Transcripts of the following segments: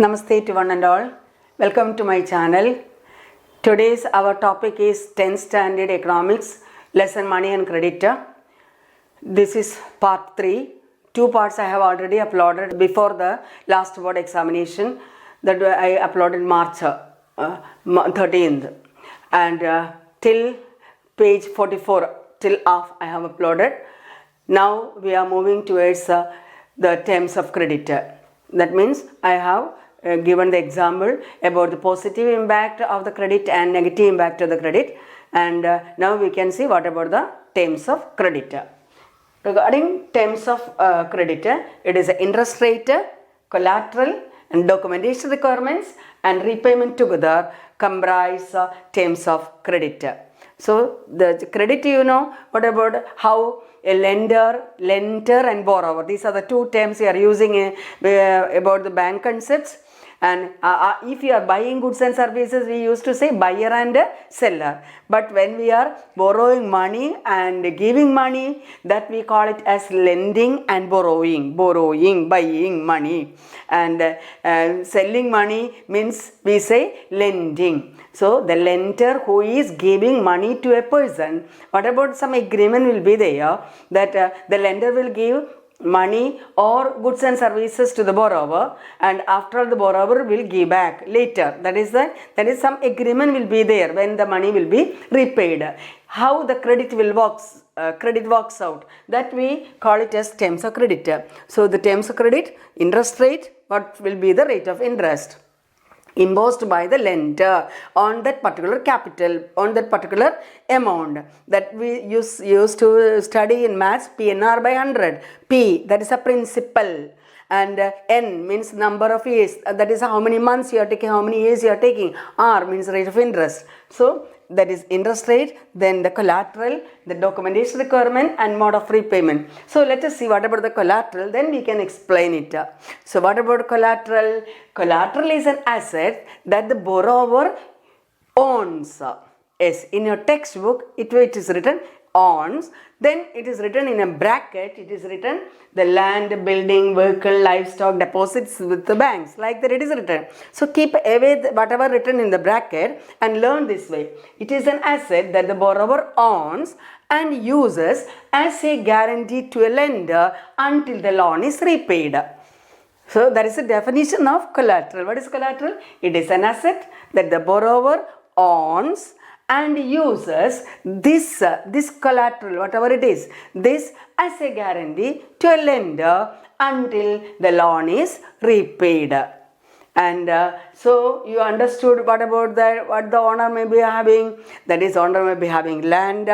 Namaste to one and all. Welcome to my channel. Today's our topic is 10th Standard Economics, Lesson Money and Credit. This is part 3. Two parts I have already uploaded before the last board examination that I uploaded March 13th. And till page 44, till off I have uploaded. Now we are moving towards the terms of credit. That means I have given the example about the positive impact of the credit and negative impact of the credit, and now we can see what about the terms of credit. Regarding terms of credit, it is interest rate, collateral and documentation requirements and repayment together comprise terms of credit. So the credit, you know, what about how a lender and borrower, these are the two terms we are using about the bank concepts. And if you are buying goods and services, we used to say buyer and seller. But when we are borrowing money and giving money, that we call it as lending and borrowing, buying money. And selling money means we say lending. So the lender who is giving money to a person, what about some agreement will be there that the lender will give money or goods and services to the borrower, and after the borrower will give back later. That is some agreement will be there when the money will be repaid. How the credit will works out, that we call it as terms of credit. So the terms of credit, interest rate, what will be the rate of interest imposed by the lender on that particular capital, on that particular amount that we used to study in maths, PNR by 100. P, that is a principal, and N means number of years, that is how many months you are taking, how many years you are taking. R means rate of interest. So that is interest rate, then the collateral, the documentation requirement and mode of repayment. So let us see what about the collateral, then we can explain it. So what about collateral? Collateral is an asset that the borrower owns. Yes, in your textbook it is written owns, then it is written in a bracket, it is written the land, building, vehicle, livestock, deposits with the banks, like that it is written. So keep away whatever written in the bracket and learn this way. It is an asset that the borrower owns and uses as a guarantee to a lender until the loan is repaid. So that is the definition of collateral. What is collateral? It is an asset that the borrower owns and uses this collateral, whatever it is, this as a guarantee to a lender until the loan is repaid. And so you understood what about that, what the owner may be having. That is, owner may be having land,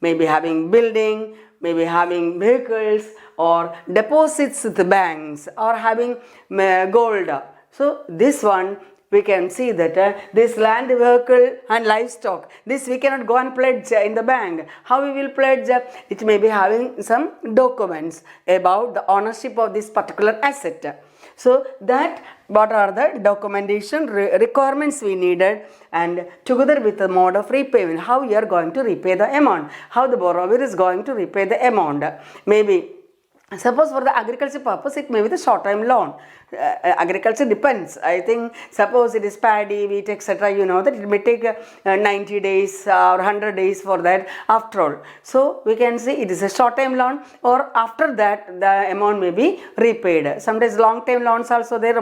may be having building, may be having vehicles or deposits with the banks or having gold. So this one, we can see that this land, vehicle and livestock, this we cannot go and pledge in the bank. How we will pledge? It may be having some documents about the ownership of this particular asset. So that what are the documentation requirements we needed, and together with the mode of repayment, how you are going to repay the amount, how the borrower is going to repay the amount. Maybe suppose for the agriculture purpose, it may be the short-term loan. Agriculture depends. I think suppose it is paddy, wheat, etc. You know that it may take 90 days or 100 days for that after all. So we can say it is a short-term loan, or after that the amount may be repaid. Sometimes long-term loans also there.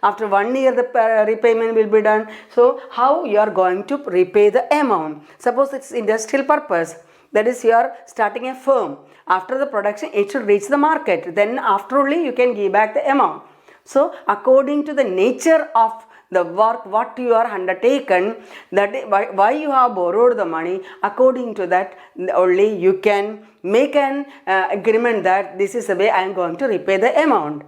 After 1 year the repayment will be done. So how you are going to repay the amount? Suppose it's industrial purpose. That is, you are starting a firm. After the production, it should reach the market. Then after only you can give back the amount. So according to the nature of the work what you are undertaken, that why you have borrowed the money, according to that only you can make an agreement that this is the way I am going to repay the amount.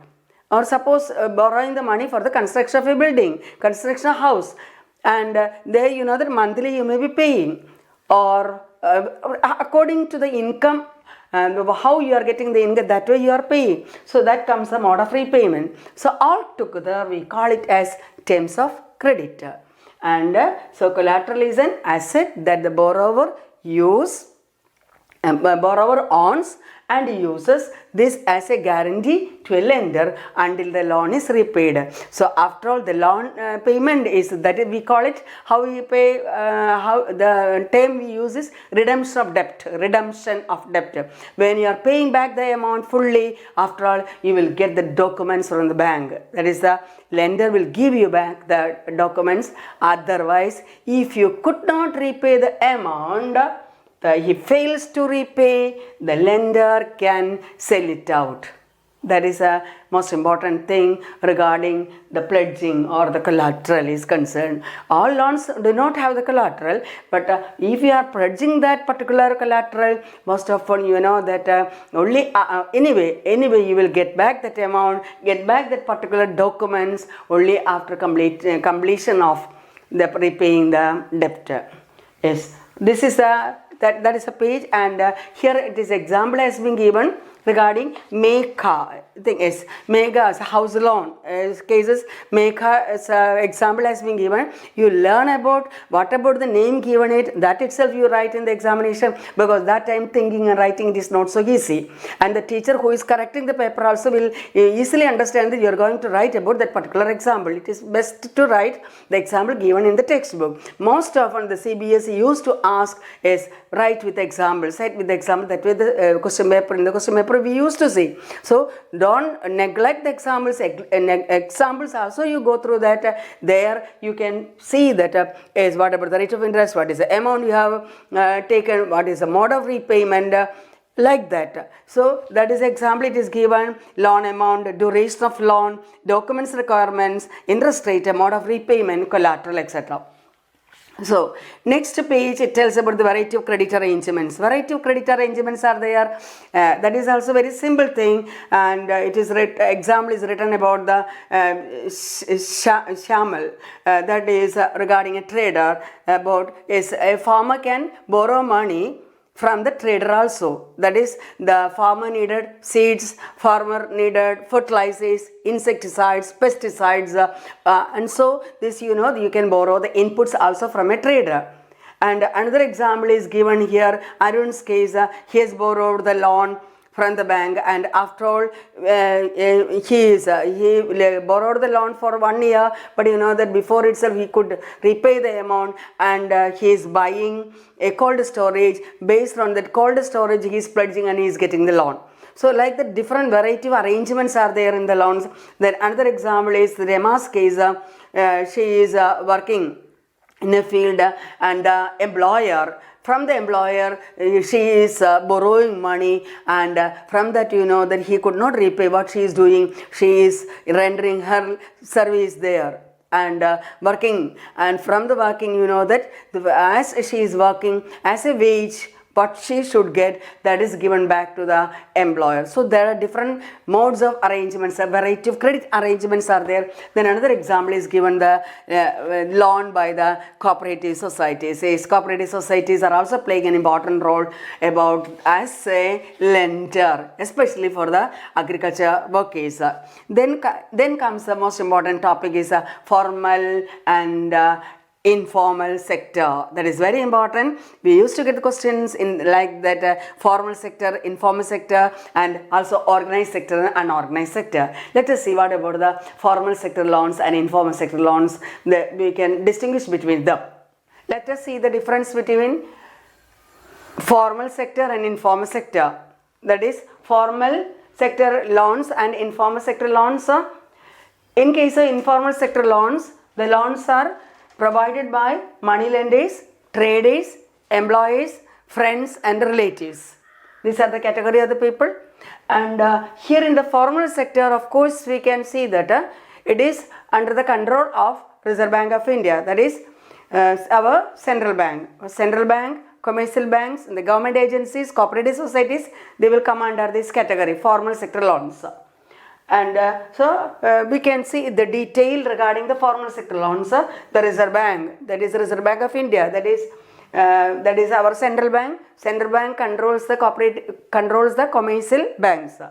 Or suppose borrowing the money for the construction of a building, construction of a house, and there you know that monthly you may be paying, or according to the income and how you are getting the income, that way you are paying. So that comes the mode of repayment. So all together we call it as terms of credit. And so collateral is an asset that the borrower use borrower owns and uses this as a guarantee to a lender until the loan is repaid. So after all, the loan payment is that we call it, how we pay, how the term we use is redemption of debt. Redemption of debt. When you are paying back the amount fully, after all, you will get the documents from the bank. That is, the lender will give you back the documents. Otherwise, if you could not repay the amount, he fails to repay, the lender can sell it out. That is a most important thing regarding the pledging or the collateral is concerned. All loans do not have the collateral, but if you are pledging that particular collateral, most often you know that only anyway you will get back that amount, get back that particular documents only after completion of the repaying the debt. Yes, this is that is a page, and here it is example has been given regarding Megha. Thing is Megha as a house loan cases. Megha as example has been given. You learn about what about the name given it, that itself you write in the examination, because that time thinking and writing it is not so easy, and the teacher who is correcting the paper also will easily understand that you are going to write about that particular example. It is best to write the example given in the textbook. Most often the CBSE used to ask is write with examples, write with the example. That way the question paper, in the question paper we used to see. So don't neglect the examples. Examples also you go through that. There you can see that is what about the rate of interest, what is the amount you have taken, what is the mode of repayment, like that. So that is example it is given: loan amount, duration of loan, documents requirements, interest rate, mode of repayment, collateral, etc. So next page it tells about the variety of credit arrangements. Variety of credit arrangements are there. That is also very simple thing, and it is example is written about the shamal. That is regarding a trader. About is a farmer can borrow money from the trader also. That is, the farmer needed seeds, farmer needed fertilizers, insecticides, pesticides, and so this you can borrow the inputs also from a trader. And another example is given here. Arun's case, he has borrowed the loan from the bank, and after all he borrowed the loan for 1 year, but you know that before itself he could repay the amount, and he is buying a cold storage. Based on that cold storage he is pledging and he is getting the loan. So like the different variety of arrangements are there in the loans. Then another example is Rema's case. She is working in a field, and the employer, from the employer she is borrowing money, and from that you know that he could not repay. What she is doing, she is rendering her service there and working, and from the working you know that as she is working as a wage, what she should get, that is given back to the employer. So there are different modes of arrangements, a variety of credit arrangements are there. Then another example is given, the loan by the cooperative societies. Says cooperative societies are also playing an important role about as a lender, especially for the agriculture workers. Then comes the most important topic is formal and informal sector. That is very important. We used to get questions in like that formal sector, informal sector, and also organized sector and unorganized sector. Let us see what about the formal sector loans and informal sector loans. We can distinguish between them. Let us see the difference between formal sector and informal sector. That is, formal sector loans and informal sector loans. In case of informal sector loans, the loans are provided by money lenders, traders, employees, friends and relatives. These are the category of the people. And here in the formal sector, of course, we can see that it is under the control of Reserve Bank of India. That is our central bank. Central bank, commercial banks, the government agencies, cooperative societies, they will come under this category, formal sector loans. And so we can see the detail regarding the formal sector loans. The Reserve Bank, that is the Reserve Bank of India, that is our central bank. Central bank controls the commercial banks.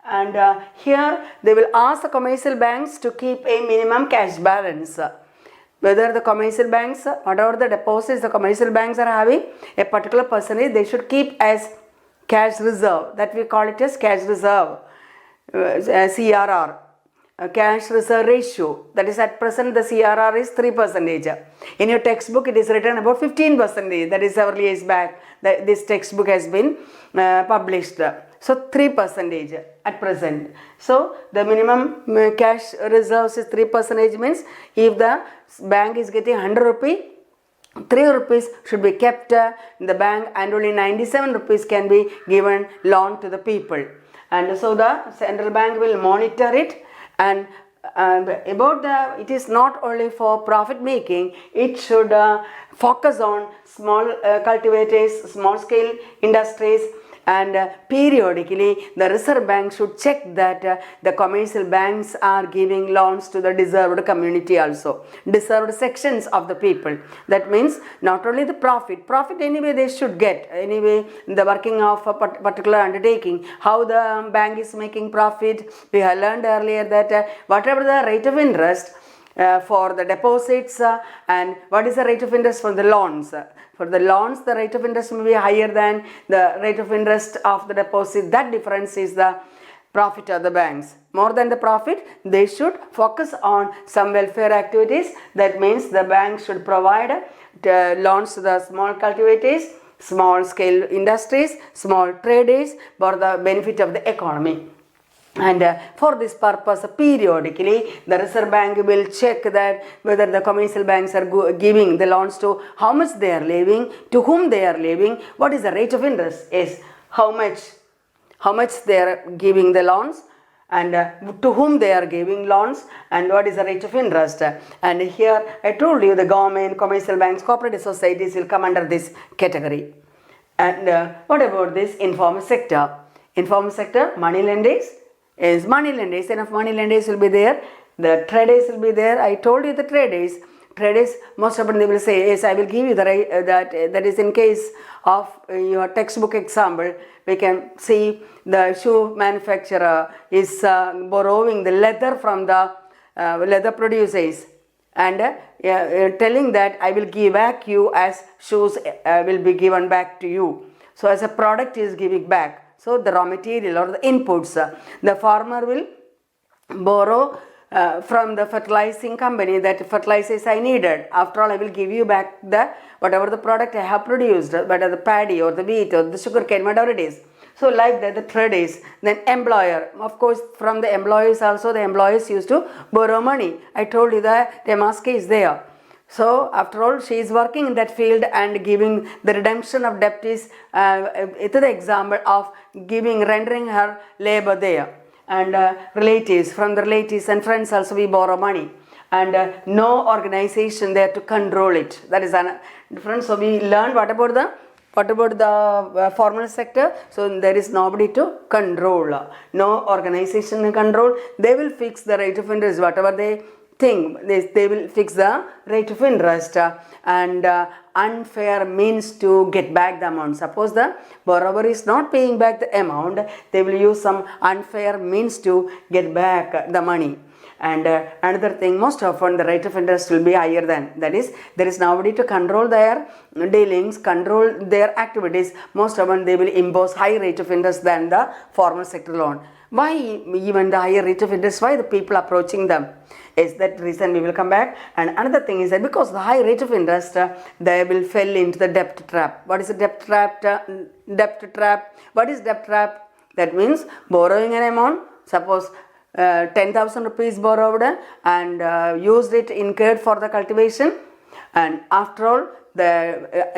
And here they will ask the commercial banks to keep a minimum cash balance. Whether the commercial banks, whatever the deposits the commercial banks are having, a particular percentage they should keep as cash reserve, that we call it as cash reserve, CRR, cash reserve ratio. That is, at present the CRR is 3%. In your textbook it is written about 15%. That is several years back that this textbook has been published. So 3% at present. So the minimum cash reserves is 3%, means if the bank is getting 100 rupee, 3 rupees should be kept in the bank and only 97 rupees can be given loan to the people. And so the central bank will monitor it, and it is not only for profit making, it should focus on small cultivators, small scale industries, and periodically the Reserve Bank should check that the commercial banks are giving loans to the deserved community also, deserved sections of the people. That means not only the profit anyway they should get, anyway the working of a particular undertaking, how the bank is making profit. We have learned earlier that whatever the rate of interest for the deposits and what is the rate of interest for the loans. For the loans, the rate of interest may be higher than the rate of interest of the deposit. That difference is the profit of the banks. More than the profit, they should focus on some welfare activities. That means the bank should provide loans to the small cultivators, small scale industries, small traders for the benefit of the economy. And for this purpose, periodically the Reserve Bank will check that whether the commercial banks are giving the loans to how much they are leaving, to whom they are leaving, what is the rate of interest, is how much they are giving the loans, and to whom they are giving loans, and what is the rate of interest. And here I told you the government, commercial banks, cooperative societies will come under this category. And what about this informal sector? Informal sector, money lenders. Is money lenders, enough money lenders will be there, the traders will be there. I told you the traders, most of them they will say, yes, I will give you the that is in case of your textbook example. We can see the shoe manufacturer is borrowing the leather from the leather producers and telling that I will give back you as shoes will be given back to you. So as a product is giving back. So the raw material or the inputs, the farmer will borrow from the fertilizing company that fertilizers I needed. After all, I will give you back the whatever the product I have produced, whether the paddy or the wheat or the sugar cane, whatever it is. So like that, the traders, then employer. Of course, from the employees also, the employees used to borrow money. I told you that Demaske is there. So after all, she is working in that field and giving the redemption of debt is the example of rendering her labor there. And relatives, from the relatives and friends also we borrow money. And no organization there to control it. That is different. So we learned what about the formal sector? So there is nobody to control. No organization to control. They will fix the rate of interest, whatever they think, they will fix the rate of interest and unfair means to get back the amount. Suppose the borrower is not paying back the amount, they will use some unfair means to get back the money. And another thing, most often the rate of interest will be higher than, that is, there is nobody to control their dealings, control their activities. Most often they will impose high rate of interest than the formal sector loan. Why even the higher rate of interest? Why the people approaching them? Is that reason we will come back. And another thing is that because the high rate of interest, they will fall into the debt trap. What is a debt trap? What is debt trap? That means borrowing an amount, suppose 10,000 rupees borrowed and used it, incurred for the cultivation, and after all,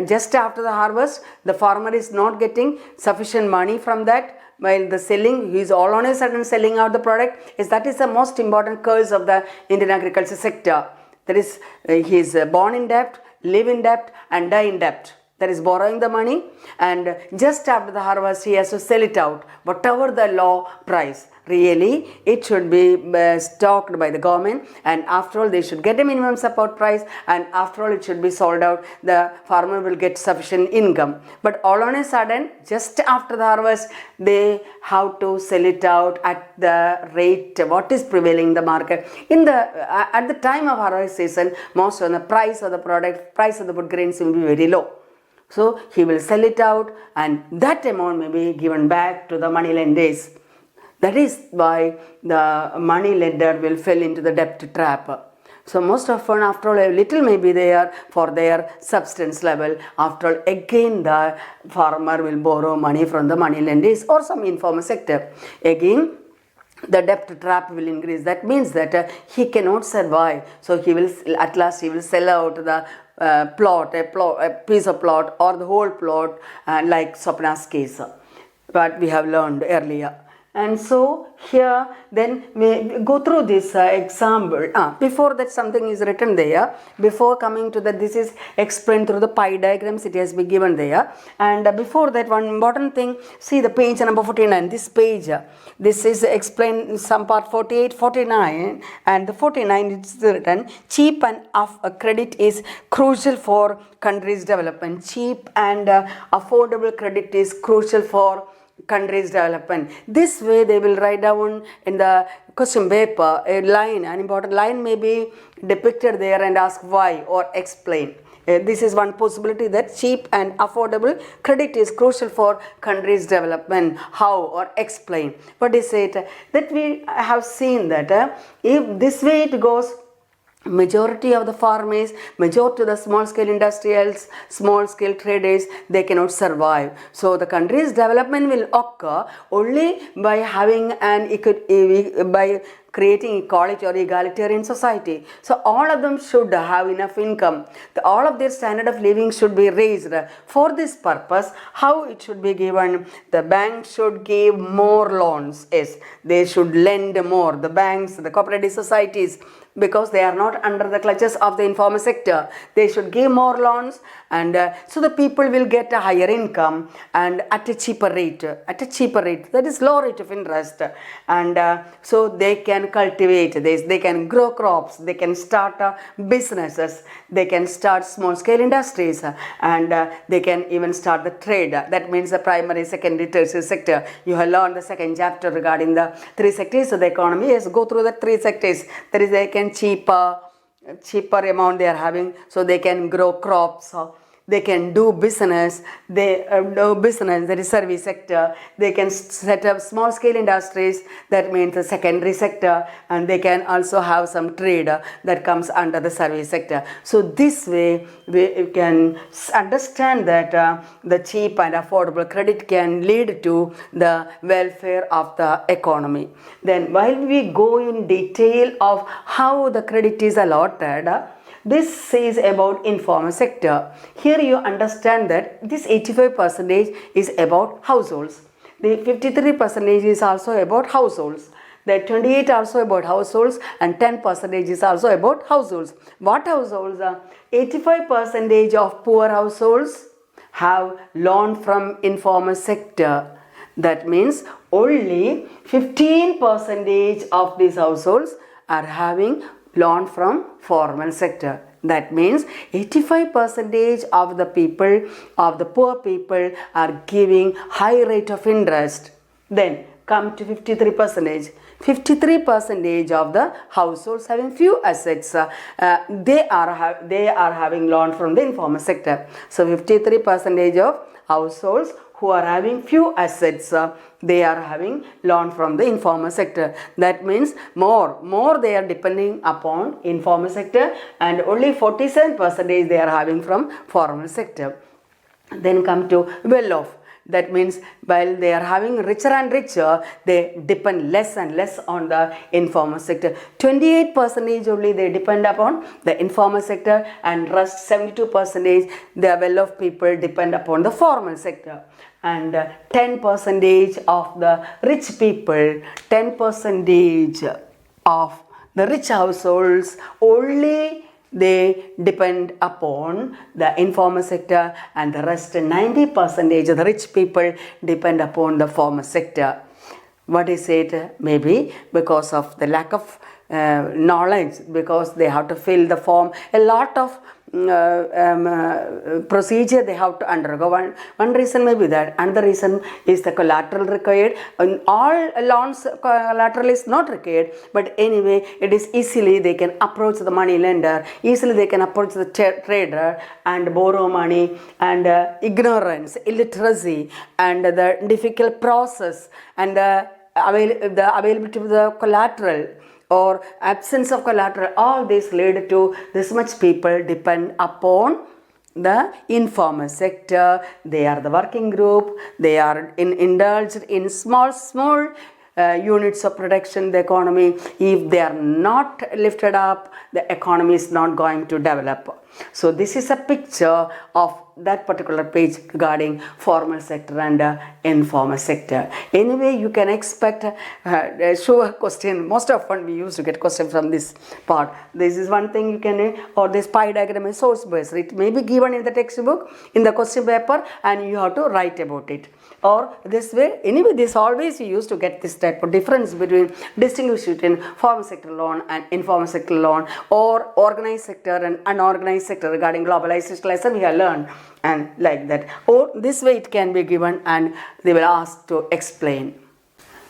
just after the harvest, the farmer is not getting sufficient money from that. While the selling, he is all on a sudden selling out the product. That is the most important curse of the Indian agriculture sector. That is, he is born in debt, live in debt, and die in debt. That is borrowing the money, and just after the harvest he has to sell it out, whatever the law price. Really, it should be stocked by the government, and after all they should get a minimum support price, and after all it should be sold out. The farmer will get sufficient income. But all on a sudden, just after the harvest, they have to sell it out at the rate what is prevailing in the market. At the time of harvest season, most of the price of the product, price of the food grains will be very low. So he will sell it out and that amount may be given back to the money lenders. That is why the money lender will fall into the debt trap. So most often, after all, a little may be there for their substance level. After all, again the farmer will borrow money from the money lenders or some informal sector. Again, the debt trap will increase. That means that he cannot survive. So he will, at last he will sell out the a piece of plot or the whole plot, like Swapna's case, what we have learned earlier. And so here then we go through this example. Before that, something is written there. Before coming to that, this is explained through the pie diagrams. It has been given there. And before that, one important thing, see the page number 49. This page, this is explained in some part 48, 49. And the 49 it's written, cheap and credit is crucial for country's development. Cheap and affordable credit is crucial for country's development. This way they will write down in the question paper a line, an important line may be depicted there and ask why or explain. This is one possibility, that cheap and affordable credit is crucial for country's development. How or explain. What is it? That we have seen that if this way it goes, majority of the farmers, majority of the small scale industrials, small scale traders, they cannot survive. So the country's development will occur only by having by creating equality or egalitarian society. So all of them should have enough income. All of their standard of living should be raised. For this purpose, how it should be given? The bank should give more loans. Yes, they should lend more. The banks, the cooperative societies, because they are not under the clutches of the informal sector, they should give more loans, and so the people will get a higher income and at a cheaper rate, that is low rate of interest, and so they can cultivate this, they can grow crops, they can start businesses, they can start small scale industries, and they can even start the trade. That means the primary, secondary, tertiary sector. You have learned the second chapter regarding the three sectors of the economy. Yes, go through the three sectors. There is they can cheaper amount they are having, so they can grow crops, they can do business, that is service sector, they can set up small scale industries, that means the secondary sector, and they can also have some trade that comes under the service sector. So this way we can understand that the cheap and affordable credit can lead to the welfare of the economy. Then while we go in detail of how the credit is allotted, this is about informal sector. Here you understand that this 85% is about households. The 53% is also about households. The 28 also about households, and 10% is also about households. What households? 85% of poor households have loan from informal sector. That means only 15% of these households are having loan from formal sector. That means 85% of the people, of the poor people, are giving high rate of interest. Then come to 53%. 53% of the households having few assets, they are having loan from the informal sector. So 53% of households who are having few assets, they are having loan from the informal sector. That means more they are depending upon informal sector, and only 47% they are having from formal sector. Then come to well off. That means while they are having richer and richer, they depend less and less on the informal sector. 28% only they depend upon the informal sector, and rest 72% the well-off people depend upon the formal sector. And 10% of the rich people, 10% of the rich households only they depend upon the informal sector, and the rest 90% of the rich people depend upon the formal sector. What is it? Maybe because of the lack of knowledge, because they have to fill the form. A lot of procedure they have to undergo. One reason may be that. Another reason is the collateral required. In all loans, collateral is not required, but anyway, it is easily they can approach the money lender, easily they can approach the trader and borrow money, and ignorance, illiteracy, and the difficult process, and the availability of the collateral or absence of collateral, all this lead to this much people depend upon the informal sector. They are the working group, they are indulged in small units of production, the economy. If they are not lifted up, the economy is not going to develop. So this is a picture of that particular page regarding formal sector and informal sector. Anyway, you can expect show a question. Most often we used to get question from this part. This is one thing you can, or this pie diagram is source based. It may be given in the textbook, in the question paper, and you have to write about it. Or this way, anyway, this always you used to get this type of difference between, distinguish between formal sector loan and informal sector loan, or organized sector and unorganized sector regarding globalization lesson we have learned, and like that. Or this way it can be given and they will ask to explain.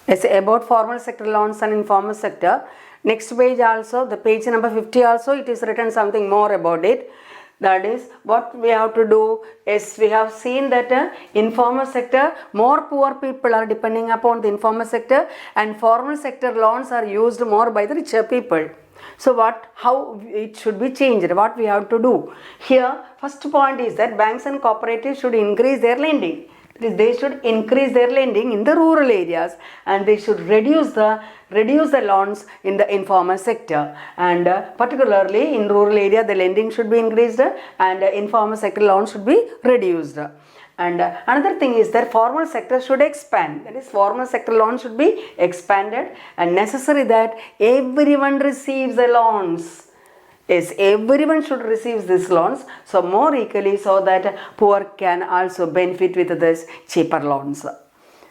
Let's say about formal sector loans and informal sector. Next page also, the page number 50 also, it is written something more about it. That is, what we have to do is, we have seen that informal sector, more poor people are depending upon the informal sector, and formal sector loans are used more by the richer people. So how it should be changed, what we have to do. Here, first point is that banks and cooperatives should increase their lending. They should increase their lending in the rural areas, and they should reduce the loans in the informal sector, and particularly in rural area the lending should be increased and informal sector loans should be reduced. And another thing is that formal sector should expand. That is, formal sector loans should be expanded, and necessary that everyone receives the loans. Yes, everyone should receive these loans, so more equally, so that poor can also benefit with this cheaper loans.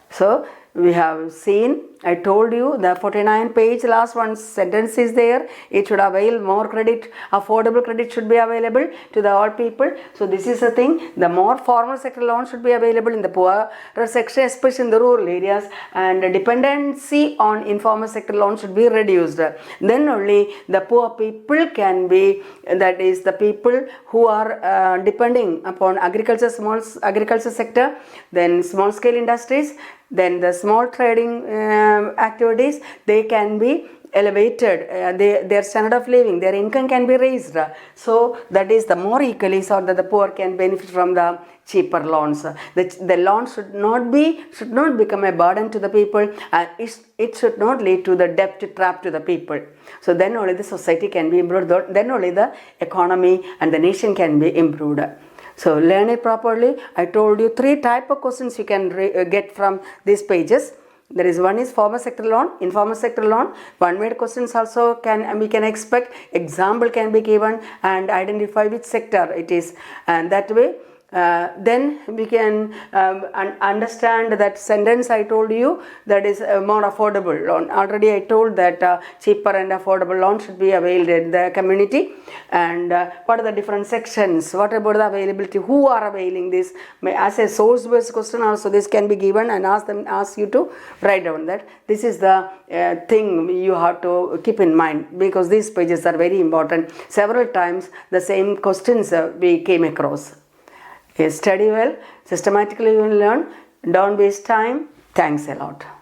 So we have seen, I told you, the 49 page last one sentence is there. It should avail more credit, affordable credit should be available to the all people. So this is the thing, the more formal sector loans should be available in the poorer section, especially in the rural areas, and dependency on informal sector loans should be reduced. Then only the poor people can be, that is the people who are depending upon agriculture, small agriculture sector, then small scale industries, then the small trading activities, they can be elevated, their standard of living, their income can be raised. So that is the more equally, so that the poor can benefit from the cheaper loans. The loans should not become a burden to the people, and it should not lead to the debt trap to the people. So then only the society can be improved, then only the economy and the nation can be improved. So learn it properly. I told you 3 type of questions you can get from these pages. There is one is formal sector loan, informal sector loan. One made questions also we can expect. Example can be given and identify which sector it is, and that way then we can understand that sentence I told you, that is more affordable loan. Already I told that cheaper and affordable loan should be availed in the community, and what are the different sections, what about the availability, who are availing this. As a source based question also this can be given, and ask you to write down that. This is the thing you have to keep in mind, because these pages are very important. Several times the same questions we came across. Study well, systematically you will learn, don't waste time. Thanks a lot.